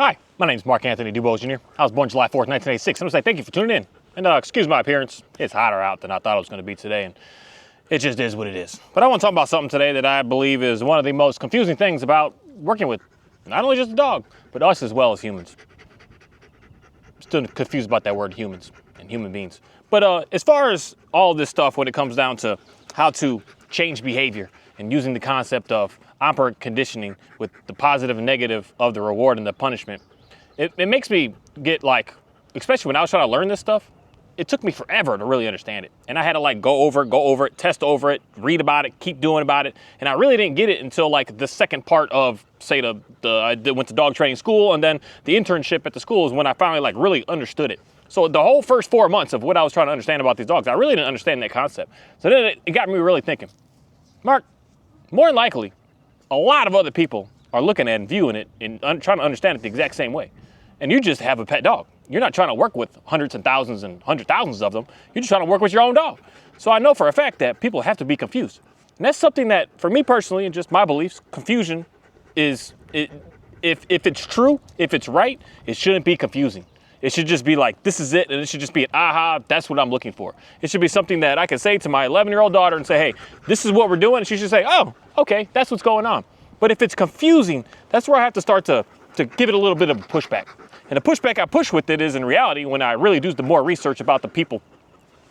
Hi, my name is Mark Anthony Dubose Jr. I was born July 4th, 1986. I'm going to say thank you for tuning in. And excuse my appearance. It's hotter out than I thought it was going to be today, and it just is what it is. But I want to talk about something today that I believe is one of the most confusing things about working with not only just a dog, but us as well as humans. I'm still confused about that word humans and human beings. But as far as all this stuff, when it comes down to how to change behavior and using the concept of operant conditioning with the positive and negative of the reward and the punishment, it makes me get like, especially when I was trying to learn this stuff, it took me forever to really understand it. And I had to like go over it, test over it, read about it, keep doing about it. And I really didn't get it until like the second part of, say, I went to dog training school, and then the internship at the school is when I finally like really understood it. So the whole first 4 months of what I was trying to understand about these dogs, I really didn't understand that concept. So then it got me really thinking, Mark, more than likely, a lot of other people are looking at and viewing it and trying to understand it the exact same way. And you just have a pet dog. You're not trying to work with hundreds and thousands and hundred thousands of them. You're just trying to work with your own dog. So I know for a fact that people have to be confused. And that's something that, for me personally, and just my beliefs, confusion is, if it's true, if it's right, it shouldn't be confusing. It should just be like, this is it, and it should just be an aha, that's what I'm looking for. It should be something that I can say to my 11-year-old daughter and say, hey, this is what we're doing, and she should say, oh, okay, that's what's going on. But if it's confusing, that's where I have to start to give it a little bit of pushback. And the pushback I push with it is, in reality, when I really do the more research about the people,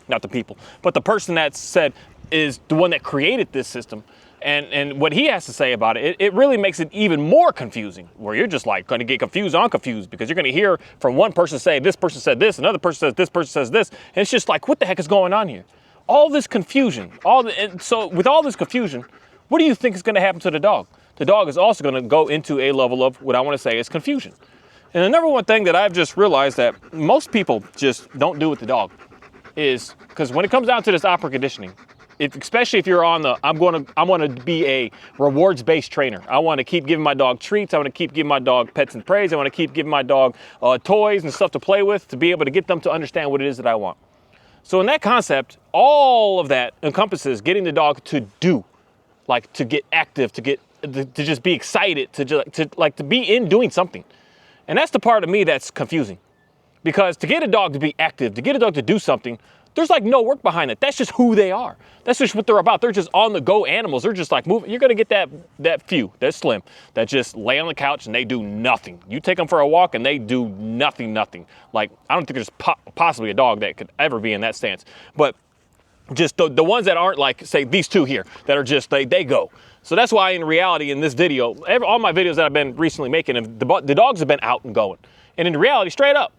not the people, but the person that said is the one that created this system, and what he has to say about it, it really makes it even more confusing, where you're just like going to get confused on confused, because you're going to hear from one person say this person said this, another person says this person says this, and it's just like, what the heck is going on here? All this confusion, and so with all this confusion, what do you think is going to happen to the dog? The dog is also going to go into a level of what I want to say is confusion. And the number one thing that I've just realized that most people just don't do with the dog is, because when it comes down to this operant conditioning, especially if you're on the, I want to be a rewards-based trainer. I want to keep giving my dog treats. I want to keep giving my dog pets and praise. I want to keep giving my dog toys and stuff to play with, to be able to get them to understand what it is that I want. So in that concept, all of that encompasses getting the dog to do, like to get active, to just be excited, to be in doing something. And that's the part of me that's confusing, because to get a dog to be active, to get a dog to do something, there's like no work behind it. That's just who they are. That's just what they're about. They're just on the go animals. They're just like moving. You're going to get that few, that slim, that just lay on the couch and they do nothing. You take them for a walk and they do nothing. Like, I don't think there's possibly a dog that could ever be in that stance. But just the ones that aren't like, say, these two here, that are just, they go. So that's why in reality, in this video, all my videos that I've been recently making, the dogs have been out and going. And in reality, straight up,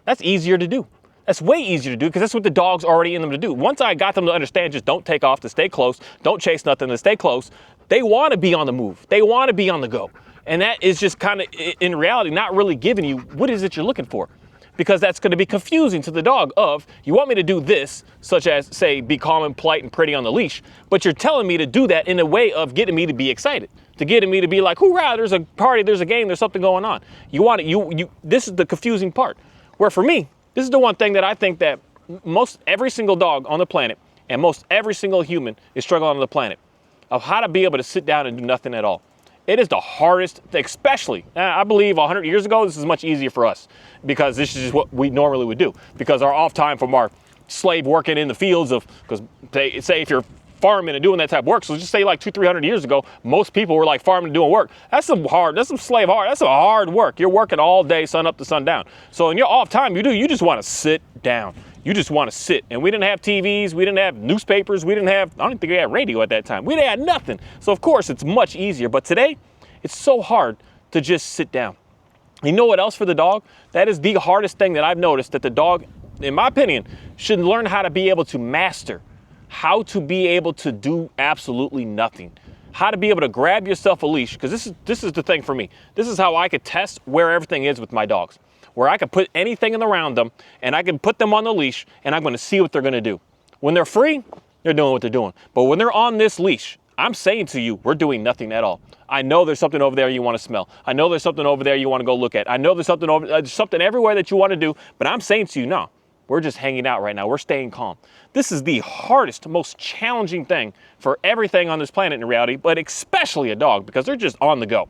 that's easier to do. That's way easier to do, because that's what the dog's already in them to do. Once I got them to understand, just don't take off, to stay close, don't chase nothing, to stay close, they want to be on the move. They want to be on the go. And that is just kind of, in reality, not really giving you what is it you're looking for. Because that's going to be confusing to the dog of, you want me to do this, such as, say, be calm and polite and pretty on the leash, but you're telling me to do that in a way of getting me to be excited, to getting me to be like, hoorah, there's a party, there's a game, there's something going on. You want it, this is the confusing part. Where for me, this is the one thing that I think that most every single dog on the planet and most every single human is struggling on the planet, of how to be able to sit down and do nothing at all. It is the hardest, especially, I believe 100 years ago, this is much easier for us, because this is just what we normally would do. Because our off time from our slave working in the fields of, because they say if you're farming and doing that type of work, so just say like 200-300 years ago, most people were like farming and doing work. That's some slave hard, that's some hard work. You're working all day, sun up to sundown. So in your off time, you just want to sit down. You just want to sit. And we didn't have TVs, we didn't have newspapers, I don't think we had radio at that time. We didn't have nothing. So of course it's much easier, but today it's so hard to just sit down. You know what else for the dog? That is the hardest thing that I've noticed, that the dog, in my opinion, should learn how to be able to master, how to be able to do absolutely nothing, how to be able to grab yourself a leash, because this is the thing for me. This is how I could test where everything is with my dogs, where I could put anything around them and I can put them on the leash and I'm going to see what they're going to do. When they're free, they're doing what they're doing. But when they're on this leash, I'm saying to you, we're doing nothing at all. I know there's something over there you want to smell. I know there's something over there you want to go look at. I know there's something everywhere that you want to do, but I'm saying to you, no, we're just hanging out right now. We're staying calm. This is the hardest, most challenging thing for everything on this planet in reality, but especially a dog, because they're just on the go.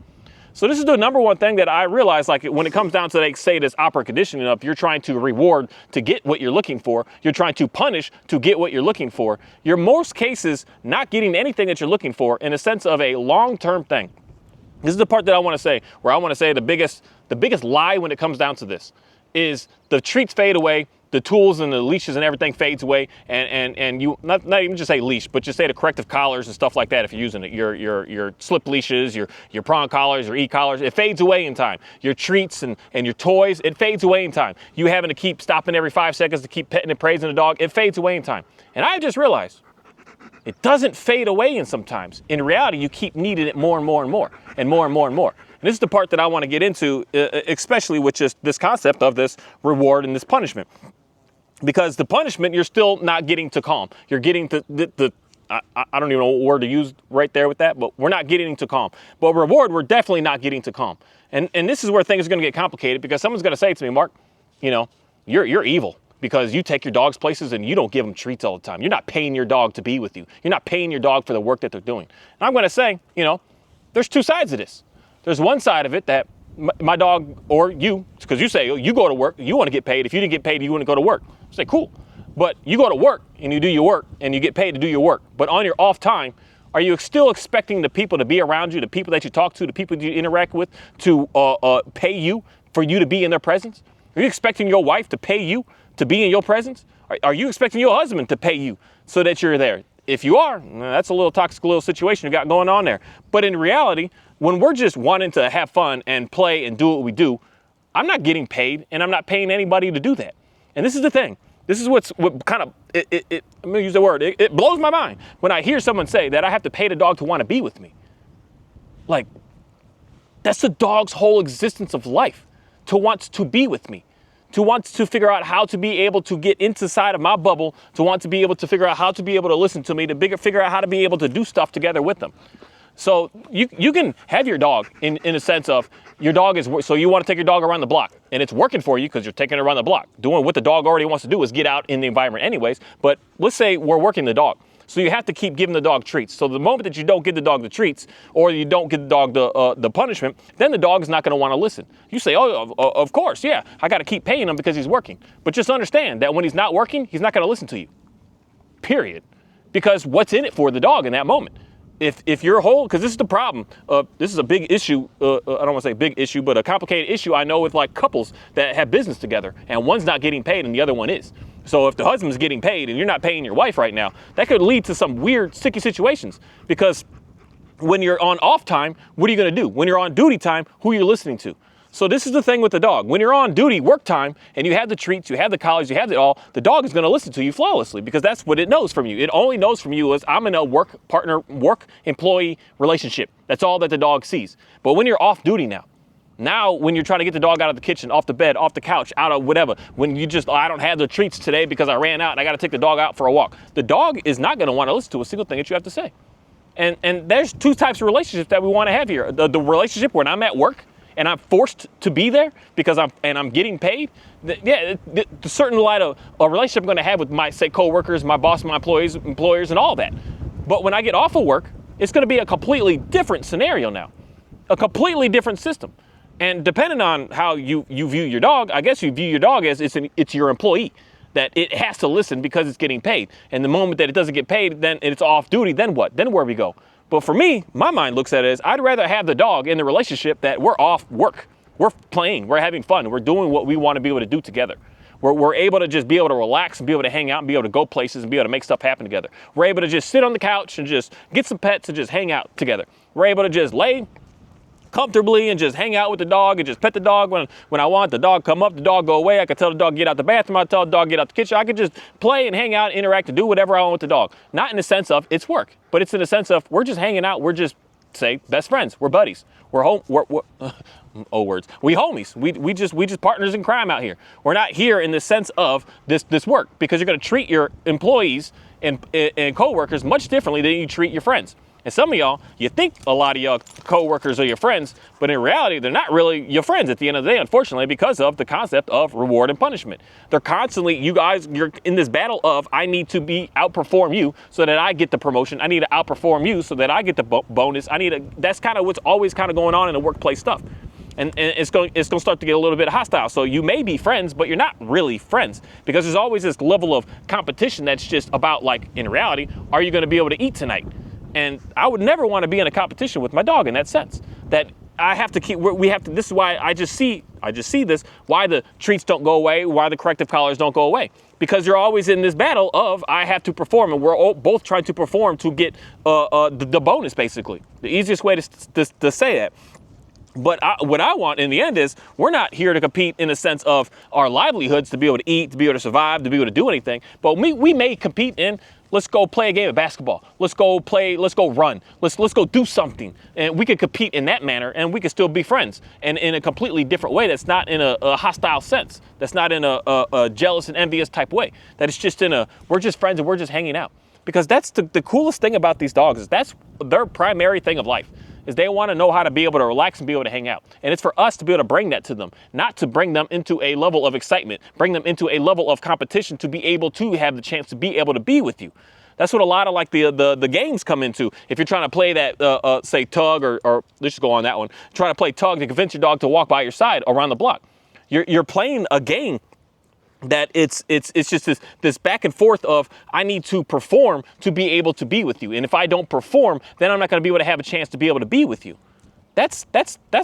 So this is the number one thing that I realize, like when it comes down to, like, say, this operant conditioning of you're trying to reward to get what you're looking for, you're trying to punish to get what you're looking for, you're most cases not getting anything that you're looking for in a sense of a long-term thing. This is the part that I want to say, where I want to say the biggest lie when it comes down to this is the treats fade away, the tools and the leashes and everything fades away, and you not even just say leash, but just say the corrective collars and stuff like that. If you're using it, your slip leashes, your prong collars, your e-collars, it fades away in time. Your treats and your toys, it fades away in time. You having to keep stopping every 5 seconds to keep petting and praising the dog, it fades away in time. And I just realized it doesn't fade away in sometimes. In reality, you keep needing it more and more and more and more and more and more. And this is the part that I want to get into, especially with just this concept of this reward and this punishment. Because the punishment, you're still not getting to calm. You're getting to I don't even know what word to use right there with that, but we're not getting to calm. But reward, we're definitely not getting to calm. And this is where things are going to get complicated, because someone's going to say to me, Mark, you're evil because you take your dogs places and you don't give them treats all the time. You're not paying your dog to be with you. You're not paying your dog for the work that they're doing. And I'm going to say, there's two sides of this. There's one side of it that my dog, or you, because you say you go to work, you want to get paid. If you didn't get paid, you wouldn't go to work. I say, cool. But you go to work and you do your work and you get paid to do your work. But on your off time, are you still expecting the people to be around you, the people that you talk to, the people you interact with, to pay you for you to be in their presence? Are you expecting your wife to pay you to be in your presence? Are you expecting your husband to pay you so that you're there? If you are, that's a little toxic little situation you got going on there. But in reality, when we're just wanting to have fun and play and do what we do, I'm not getting paid and I'm not paying anybody to do that. And this is the thing. This is what kind of, I'm going to use the word, it blows my mind when I hear someone say that I have to pay the dog to want to be with me. Like, that's the dog's whole existence of life, to want to be with me, to want to figure out how to be able to get inside of my bubble, to want to be able to figure out how to be able to listen to me, to figure out how to be able to do stuff together with them. So you can have your dog in a sense of your dog is, so you want to take your dog around the block and it's working for you because you're taking it around the block. Doing what the dog already wants to do is get out in the environment anyways. But let's say we're working the dog. So you have to keep giving the dog treats. So the moment that you don't give the dog the treats or you don't give the dog the punishment, then the dog is not going to want to listen. You say, oh, of course, yeah, I got to keep paying him because he's working. But just understand that when he's not working, he's not going to listen to you, period. Because what's in it for the dog in that moment? If you're whole, because this is the problem. This is a big issue. I don't want to say big issue, but a complicated issue I know with like couples that have business together and one's not getting paid and the other one is. So if the husband's getting paid and you're not paying your wife right now, that could lead to some weird, sticky situations. Because when you're on off time, what are you going to do? When you're on duty time, who are you listening to? So this is the thing with the dog. When you're on duty, work time, and you have the treats, you have the collars, you have it all, the dog is going to listen to you flawlessly because that's what it knows from you. It only knows from you as I'm in a work partner, work employee relationship. That's all that the dog sees. But when you're off duty now when you're trying to get the dog out of the kitchen, off the bed, off the couch, out of whatever, when you just, I don't have the treats today because I ran out and I got to take the dog out for a walk. The dog is not going to want to listen to a single thing that you have to say. And there's two types of relationships that we want to have here. The relationship when I'm at work, and I'm forced to be there because I'm getting paid. The certain light of a relationship I'm going to have with my, say, coworkers, my boss, my employees, and all that. But when I get off of work, it's going to be a completely different scenario now, a completely different system. And depending on how you view your dog, I guess you view your dog as it's your employee, that it has to listen because it's getting paid. And the moment that it doesn't get paid, then it's off duty. Then what? Then where we go? But for me, my mind looks at it as I'd rather have the dog in the relationship that we're off work. We're playing, we're having fun, we're doing what we want to be able to do together. We're able to just be able to relax and be able to hang out and be able to go places and be able to make stuff happen together. We're able to just sit on the couch and just get some pets and just hang out together. We're able to just lay comfortably and just hang out with the dog and just pet the dog when I want. The dog come up, the dog go away. I can tell the dog get out the bathroom. I tell the dog get out the kitchen. I can just play and hang out, interact, and do whatever I want with the dog. Not in the sense of it's work, but it's in the sense of we're just hanging out. We're just, say, best friends. We're buddies. We're home. We homies. We just partners in crime out here. We're not here in the sense of this work because you're going to treat your employees and coworkers much differently than you treat your friends. And some of y'all, you think a lot of y'all coworkers are your friends, but in reality, they're not really your friends at the end of the day, unfortunately, because of the concept of reward and punishment. They're constantly, you're in this battle of, I need to outperform you so that I get the promotion. I need to outperform you so that I get the bonus. That's kind of what's always kind of going on in the workplace stuff. And it's going to start to get a little bit hostile. So you may be friends, but you're not really friends, because there's always this level of competition that's just about, like, in reality, are you going to be able to eat tonight? And I would never want to be in a competition with my dog in that sense. That I have to keep. This is why I just see this. Why the treats don't go away. Why the corrective collars don't go away. Because you're always in this battle of, I have to perform, and we're both trying to perform to get the bonus, basically. The easiest way to say that. But what I want in the end is, we're not here to compete in the sense of our livelihoods, to be able to eat, to be able to survive, to be able to do anything. But we may compete in, let's go play a game of basketball. Let's go run. Let's go do something. And we could compete in that manner, and we could still be friends. And in a completely different way, that's not in a hostile sense. That's not in a jealous and envious type way. That it's just we're just friends and we're just hanging out. Because that's the coolest thing about these dogs, is that's their primary thing of life. Is they want to know how to be able to relax and be able to hang out. And it's for us to be able to bring that to them, not to bring them into a level of excitement, bring them into a level of competition to be able to have the chance to be able to be with you. That's what a lot of like the games come into. If you're trying to play that, say tug or let's just go on that one, trying to play tug to convince your dog to walk by your side around the block. You're playing a game that it's just this back and forth of, I need to perform to be able to be with you. And if I don't perform, then I'm not going to be able to have a chance to be able to be with you. That's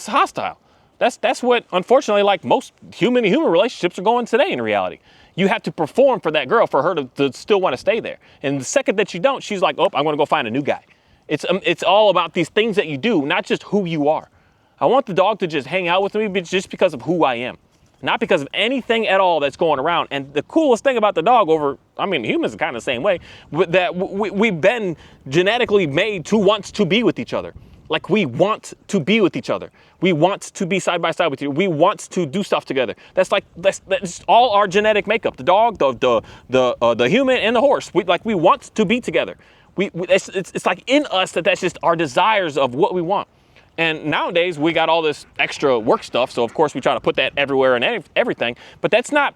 hostile. That's what, unfortunately, like most human relationships are going today in reality. You have to perform for that girl for her to still want to stay there. And the second that you don't, she's like, oh, I'm going to go find a new guy. It's all about these things that you do, not just who you are. I want the dog to just hang out with me, but just because of who I am. Not because of anything at all that's going around. And the coolest thing about the dog humans are kind of the same way, that we've been genetically made to want to be with each other. Like, we want to be with each other. We want to be side by side with you. We want to do stuff together. That's all our genetic makeup. The dog, the human, and the horse. We want to be together. It's like in us that's just our desires of what we want. And nowadays we got all this extra work stuff, so of course we try to put that everywhere and everything. But that's not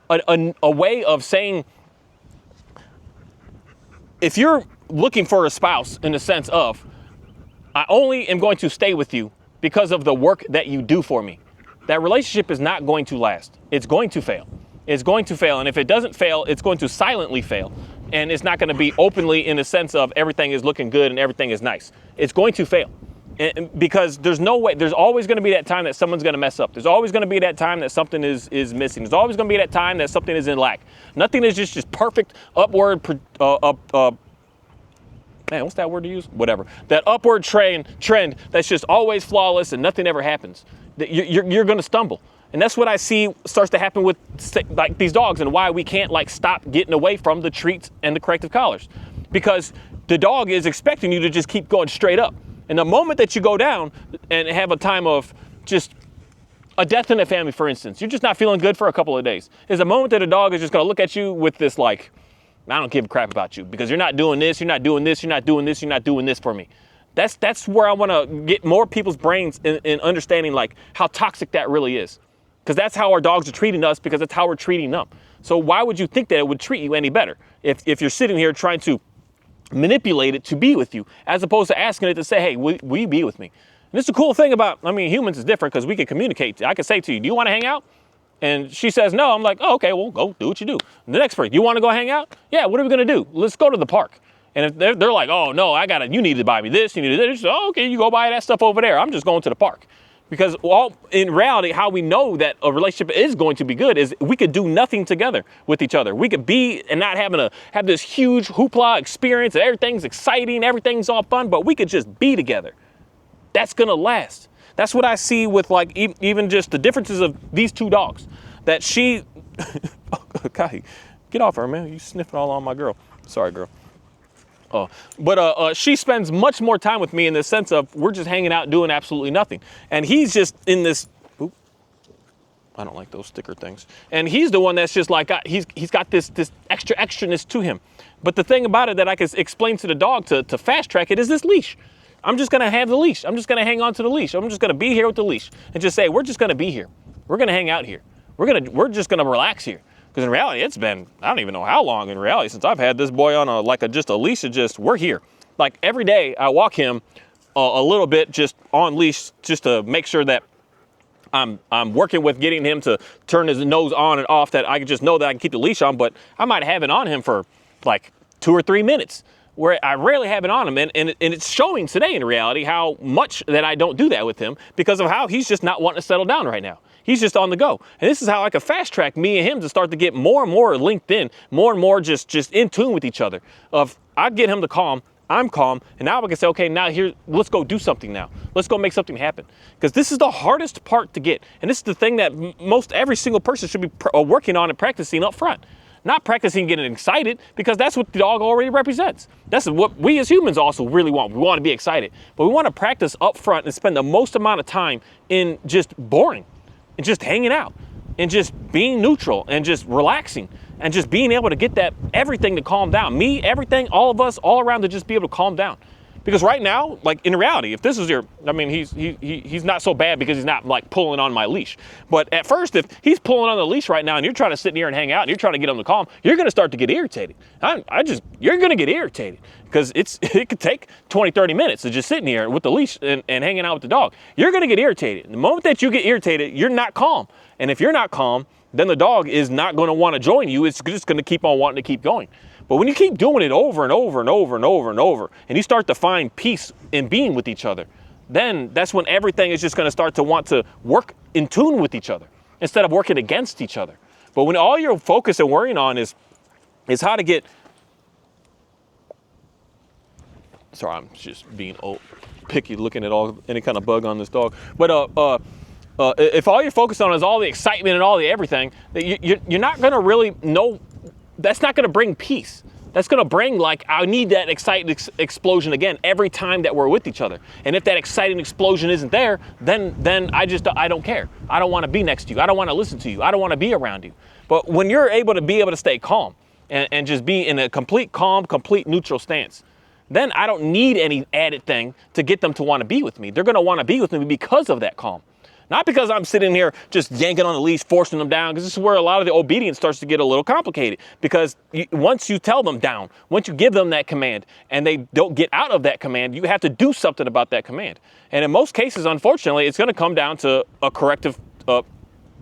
a way of saying, if you're looking for a spouse in the sense of, I only am going to stay with you because of the work that you do for me, that relationship is not going to last. It's going to fail. It's going to fail, and if it doesn't fail, it's going to silently fail. And it's not going to be openly in the sense of everything is looking good and everything is nice. It's going to fail. And because there's no way, there's always going to be that time that someone's going to mess up. There's always going to be that time that something is missing. There's always going to be that time that something is in lack. Nothing is just perfect upward, man, what's that word to use? Whatever. That upward trend that's just always flawless and nothing ever happens. You're going to stumble. And that's what I see starts to happen with like these dogs, and why we can't like stop getting away from the treats and the corrective collars. Because the dog is expecting you to just keep going straight up. And the moment that you go down and have a time of just a death in the family, for instance, you're just not feeling good for a couple of days, is a moment that a dog is just going to look at you with this like, I don't give a crap about you because you're not doing this, you're not doing this, you're not doing this, you're not doing this for me. That's where I want to get more people's brains in understanding like how toxic that really is. Because that's how our dogs are treating us, because that's how we're treating them. So why would you think that it would treat you any better if you're sitting here trying to manipulate it to be with you, as opposed to asking it to say, hey, will you be with me? And this is the cool thing about, humans is different because we can communicate. I can say to you, do you want to hang out? And she says no. I'm like, oh, okay, well, go do what you do. And the next person, you want to go hang out? Yeah, what are we going to do? Let's go to the park. And if they're like, oh, no, you need to buy me this, you need to this. Oh, okay, you go buy that stuff over there. I'm just going to the park. Because in reality, how we know that a relationship is going to be good is we could do nothing together with each other. We could be and not having to have this huge hoopla experience and everything's exciting, everything's all fun, but we could just be together. That's going to last. That's what I see with like even just the differences of these two dogs. That she, God, get off her, man. You sniffing all on my girl. Sorry, girl. But she spends much more time with me in the sense of we're just hanging out doing absolutely nothing. And he's just in this, I don't like those sticker things. And he's the one that's just like, he's got this extra extraness to him. But the thing about it that I can explain to the dog to fast track it is this leash. I'm just gonna have the leash. I'm just gonna hang on to the leash. I'm just gonna be here with the leash and just say, we're just gonna be here. We're gonna hang out here. We're just gonna relax here. Because in reality, it's been, I don't even know how long in reality since I've had this boy on just a leash of just, we're here. Like every day I walk him a little bit just on leash just to make sure that I'm working with getting him to turn his nose on and off, that I can just know that I can keep the leash on, but I might have it on him for like 2 or 3 minutes where I rarely have it on him. And it's showing today in reality how much that I don't do that with him because of how he's just not wanting to settle down right now. He's just on the go. And this is how I can fast track me and him to start to get more and more linked in, more and more just in tune with each other. I get him to calm, I'm calm, and now I can say, okay, now here, let's go do something now. Let's go make something happen. Because this is the hardest part to get. And this is the thing that most every single person should be working on and practicing up front. Not practicing getting excited, because that's what the dog already represents. That's what we as humans also really want. We want to be excited. But we want to practice up front and spend the most amount of time in just boring and just hanging out and just being neutral and just relaxing and just being able to get that everything to calm down. Me, everything, all of us, all around to just be able to calm down. Because right now, like in reality, if this is your, I mean, he's not so bad because he's not like pulling on my leash. But at first, if he's pulling on the leash right now and you're trying to sit here and hang out and you're trying to get him to calm, you're going to start to get irritated. You're going to get irritated because it could take 20, 30 minutes of just sitting here with the leash and hanging out with the dog. You're going to get irritated. The moment that you get irritated, you're not calm. And if you're not calm, then the dog is not going to want to join you. It's just going to keep on wanting to keep going. But when you keep doing it over and over and over and over and over, and you start to find peace in being with each other, then that's when everything is just going to start to want to work in tune with each other instead of working against each other. But when all you're focused and worrying on is how to get, sorry, I'm just being picky looking at any kind of bug on this dog. But if all you're focused on is all the excitement and all the everything, you're not going to really know. That's not going to bring peace. That's going to bring like, I need that exciting explosion again every time that we're with each other. And if that exciting explosion isn't there, then I don't care. I don't want to be next to you. I don't want to listen to you. I don't want to be around you. But when you're able to stay calm and just be in a complete calm, complete neutral stance, then I don't need any added thing to get them to want to be with me. They're going to want to be with me because of that calm. Not because I'm sitting here just yanking on the leash, forcing them down, because this is where a lot of the obedience starts to get a little complicated. Because once you tell them down, once you give them that command, and they don't get out of that command, you have to do something about that command. And in most cases, unfortunately, it's going to come down to a corrective,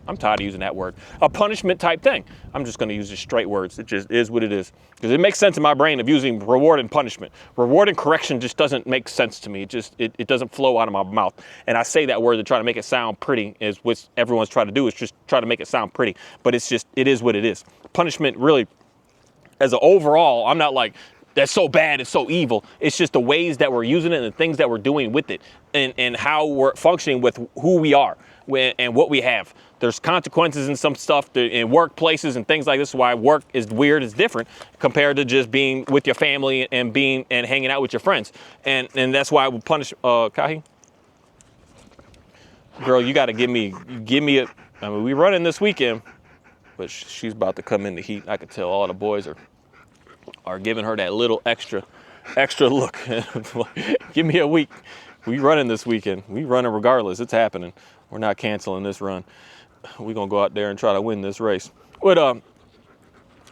I'm tired of using that word, a punishment type thing. I'm just going to use just straight words. It just is what it is. Because it makes sense in my brain of using reward and punishment. Reward and correction just doesn't make sense to me. It doesn't flow out of my mouth. And I say that word to try to make it sound pretty, is what everyone's trying to do, is just try to make it sound pretty. But it is what it is. Punishment really, as an overall, I'm not like, that's so bad, it's so evil. It's just the ways that we're using it and the things that we're doing with it and how we're functioning with who we are and what we have. There's consequences in some stuff in workplaces and things like this. Why work is weird, is different compared to just being with your family and hanging out with your friends. And that's why I would punish, Kahi? Girl, you got to give me a, I mean, we running this weekend, but she's about to come in the heat. I could tell all the boys are giving her that little extra look. Give me a week. We running this weekend. We running regardless. It's happening. We're not canceling this run. We're going to go out there and try to win this race. But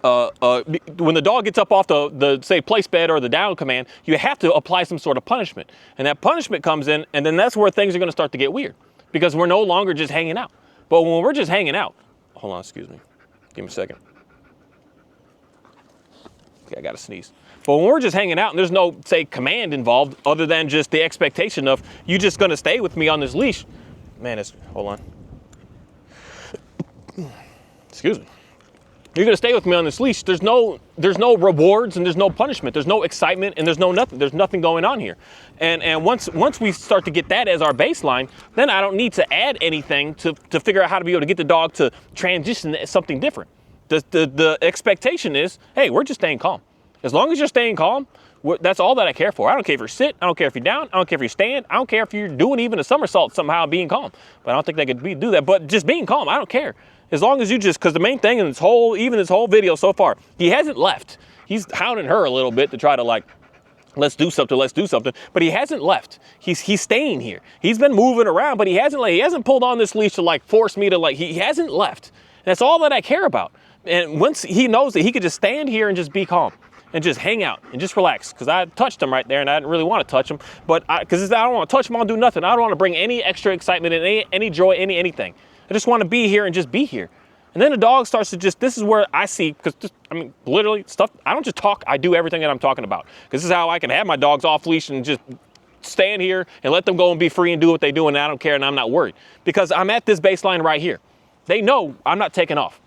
when the dog gets up off the say place bed or the down command, you have to apply some sort of punishment. And that punishment comes in, and then that's where things are going to start to get weird, because we're no longer just hanging out. But when we're just hanging out, hold on, excuse me. Give me a second. Okay, I got to sneeze. But when we're just hanging out and there's no, say, command involved other than just the expectation of you just going to stay with me on this leash. Man, hold on. Excuse me. You're going to stay with me on this leash. There's no rewards and there's no punishment. There's no excitement and there's no nothing. There's nothing going on here. And once we start to get that as our baseline, then I don't need to add anything to figure out how to be able to get the dog to transition to something different. The expectation is, hey, we're just staying calm. As long as you're staying calm, That's all that I care for. I don't care if you're sit, I don't care if you're down, I don't care if you're stand, I don't care if you're doing even a somersault somehow being calm. But I don't think they could do that. But just being calm, I don't care. As long as you just, because the main thing in this whole video so far, he hasn't left. He's hounding her a little bit to try to like, let's do something, but he hasn't left. He's staying here. He's been moving around, but he hasn't pulled on this leash to like force me to like, he hasn't left. And that's all that I care about. And once he knows that he could just stand here and just be calm and just hang out and just relax, because I touched him right there and I didn't really want to touch him, but because I don't want to touch him, I'll do nothing. I don't want to bring any extra excitement and any joy, anything. I just want to be here and just be here. And then the dog starts to just, this is where I see, because I mean, literally stuff, I don't just talk, I do everything that I'm talking about. Because this is how I can have my dogs off leash and just stand here and let them go and be free and do what they do, and I don't care and I'm not worried. Because I'm at this baseline right here. They know I'm not taking off.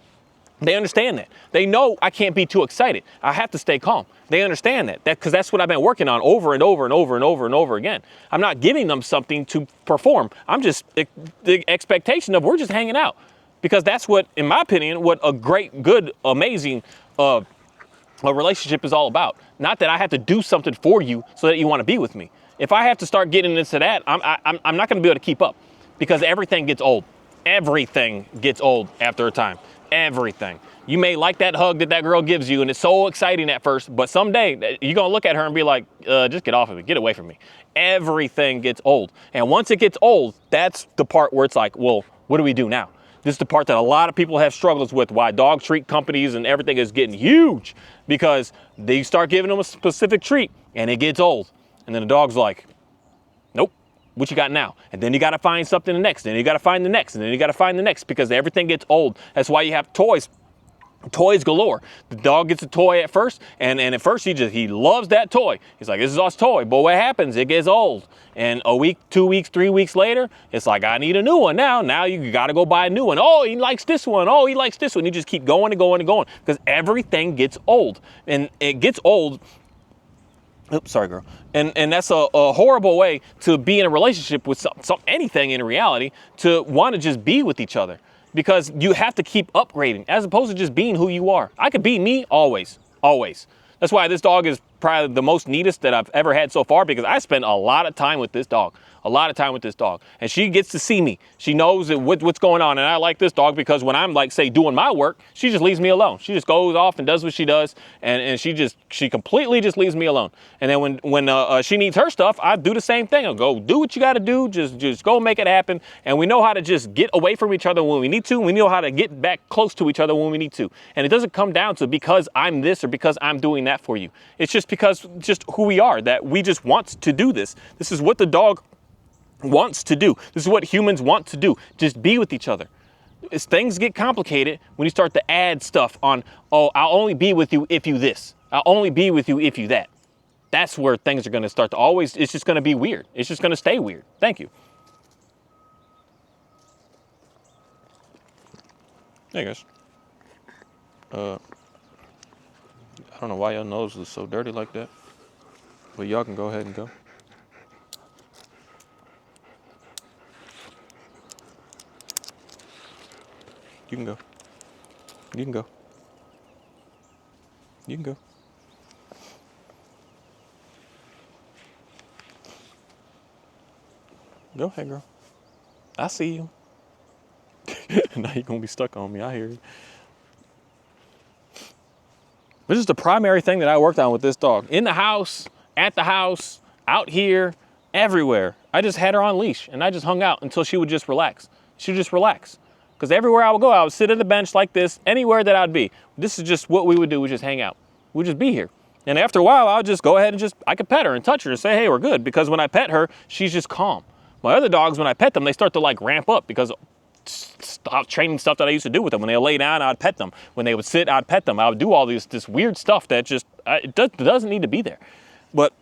They understand that. They know I can't be too excited. I have to stay calm. They understand that because that's what I've been working on over and over and over and over and over again. I'm not giving them something to perform. I'm just, the expectation of we're just hanging out. Because that's what, in my opinion, what a great, good, amazing a relationship is all about. Not that I have to do something for you so that you want to be with me. If I have to start getting into that, I'm not going to be able to keep up, because everything gets old. Everything gets old after a time. Everything. You may like that hug that girl gives you, and it's so exciting at first, but someday you're going to look at her and be like, just get off of me, get away from me. Everything gets old. And once it gets old, that's the part where it's like, well, what do we do now? This is the part that a lot of people have struggles with, why dog treat companies and everything is getting huge, because they start giving them a specific treat and it gets old. And then the dog's like, nope, what you got now? And then you got to find something the next, and then you got to find the next, and then you got to find the next, because everything gets old. That's why you have toys galore. The dog gets a toy at first, and at first he loves that toy. He's like, this is our toy. But what happens? It gets old. And a week, 2 weeks, 3 weeks later, it's like, I need a new one now. Now you got to go buy a new one. Oh, he likes this one. Oh, he likes this one. You just keep going and going and going, because everything gets old. And it gets old. Oops, sorry, girl. And that's a horrible way to be in a relationship with anything in reality, to want to just be with each other. Because you have to keep upgrading as opposed to just being who you are. I could be me always, always. That's why this dog is probably the most neatest that I've ever had so far, because I spend a lot of time with this dog. And she gets to see me. She knows that what's going on. And I like this dog because when I'm like, say, doing my work, she just leaves me alone. She just goes off and does what she does. And she completely just leaves me alone. And then when she needs her stuff, I do the same thing. I'll go do what you got to do. Just go make it happen. And we know how to just get away from each other when we need to. We know how to get back close to each other when we need to. And it doesn't come down to because I'm this or because I'm doing that for you. It's just because just who we are, that we just want to do this. This is what the dog wants to do. This is what humans want to do. Just be with each other. As things get complicated when you start to add stuff on, oh, I'll only be with you if you this. I'll only be with you if you that. That's where things are going to start to always, it's just going to be weird. It's just going to stay weird. Thank you. Hey guys. I don't know why your nose is so dirty like that, but y'all can go ahead and go. You can go. You can go. You can go. Go ahead, girl. I see you. Now you're going to be stuck on me. I hear you. This is the primary thing that I worked on with this dog. In the house, at the house, out here, everywhere. I just had her on leash and I just hung out until she would just relax. She would just relax. Because everywhere I would go, I would sit at the bench like this, anywhere that I'd be. This is just what we would do. We just hang out. We'd just be here. And after a while, I would just go ahead and I could pet her and touch her and say, hey, we're good. Because when I pet her, she's just calm. My other dogs, when I pet them, they start to like ramp up because training stuff that I used to do with them. When they lay down, I'd pet them. When they would sit, I'd pet them. I would do all this weird stuff that just, it doesn't need to be there. But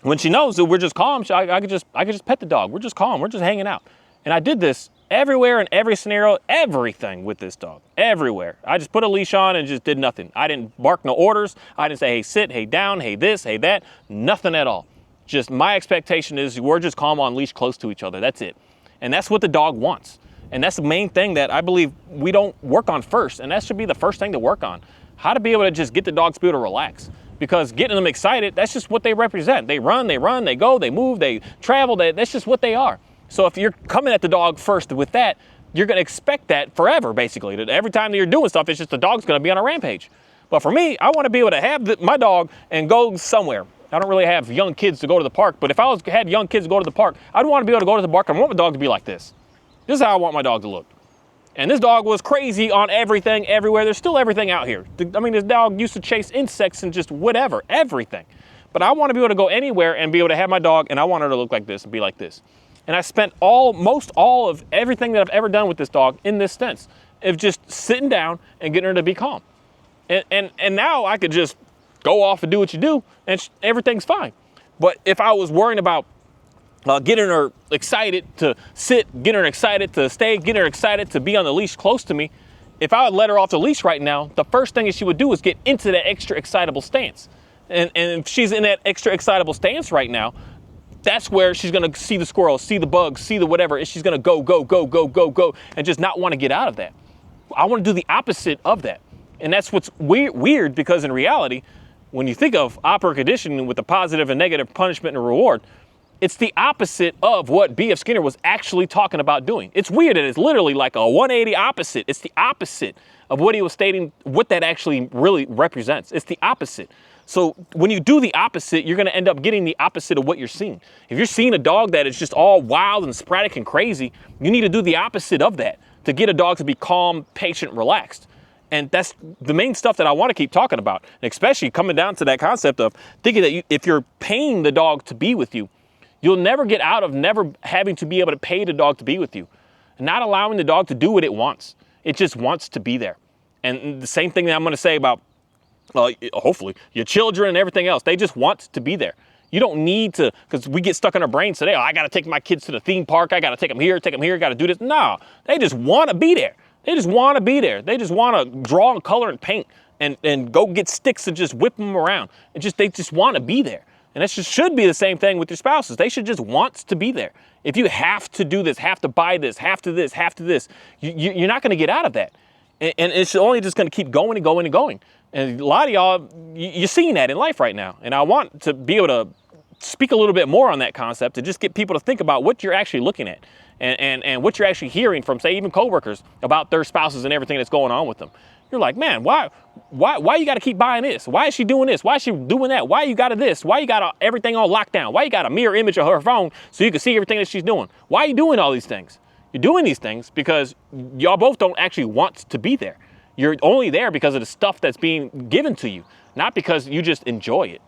when she knows that we're just calm, I could just pet the dog. We're just calm. We're just hanging out. And I did this everywhere in every scenario, everything with this dog, everywhere. I just put a leash on and just did nothing. I didn't bark no orders. I didn't say, hey, sit, hey, down, hey, this, hey, that, nothing at all. Just my expectation is we're just calm on leash close to each other. That's it. And that's what the dog wants. And that's the main thing that I believe we don't work on first. And that should be the first thing to work on. How to be able to just get the dog to be able to relax. because getting them excited, that's just what they represent. They run, they go, they move, they travel, that's just what they are. So if you're coming at the dog first with that, you're going to expect that forever, basically. That every time that you're doing stuff, it's just the dog's going to be on a rampage. But for me, I want to be able to have my dog and go somewhere. I don't really have young kids to go to the park, but if I had young kids to go to the park, I'd want to be able to go to the park. I want my dog to be like this. This is how I want my dog to look. And this dog was crazy on everything, everywhere. There's still everything out here. I mean, this dog used to chase insects and just whatever, everything. But I want to be able to go anywhere and be able to have my dog, and I want her to look like this and be like this. And I spent most all of everything that I've ever done with this dog in this sense of just sitting down and getting her to be calm. And now I could just go off and do what you do, and everything's fine. But if I was worrying about getting her excited to sit, getting her excited to stay, getting her excited to be on the leash close to me, if I would let her off the leash right now, the first thing that she would do is get into that extra excitable stance. And if she's in that extra excitable stance right now, that's where she's going to see the squirrels, see the bugs, see the whatever. She's going to go, and just not want to get out of that. I want to do the opposite of that. And that's what's weird, because in reality, when you think of operant conditioning with the positive and negative punishment and reward, it's the opposite of what B.F. Skinner was actually talking about doing. It's weird that it's literally like a 180 opposite. It's the opposite of what he was stating, what that actually really represents. It's the opposite. So when you do the opposite, you're going to end up getting the opposite of what you're seeing. If you're seeing a dog that is just all wild and sporadic and crazy, you need to do the opposite of that to get a dog to be calm, patient, relaxed. And that's the main stuff that I want to keep talking about, and especially coming down to that concept of thinking that if you're paying the dog to be with you, you'll never get out of never having to be able to pay the dog to be with you, and not allowing the dog to do what it wants. It just wants to be there. And the same thing that I'm going to say about hopefully your children and everything else. They just want to be there. You don't need to, because we get stuck in our brains today. Oh, I got to take my kids to the theme park. I got to take them here, got to do this. No, they just want to be there. They just want to be there. They just want to draw and color and paint and go get sticks and just whip them around. They just want to be there. And that should be the same thing with your spouses. They should just want to be there. If you have to do this, have to buy this, have to this, you're not going to get out of that. And it's only just going to keep going and going and going. And a lot of y'all, you're seeing that in life right now. And I want to be able to speak a little bit more on that concept to just get people to think about what you're actually looking at and what you're actually hearing from, say, even coworkers about their spouses and everything that's going on with them. You're like, man, why you got to keep buying this? Why is she doing this? Why is she doing that? Why you got to this? Why you got everything on lockdown? Why you got a mirror image of her phone so you can see everything that she's doing? Why are you doing all these things? You're doing these things because y'all both don't actually want to be there. You're only there because of the stuff that's being given to you, not because you just enjoy it.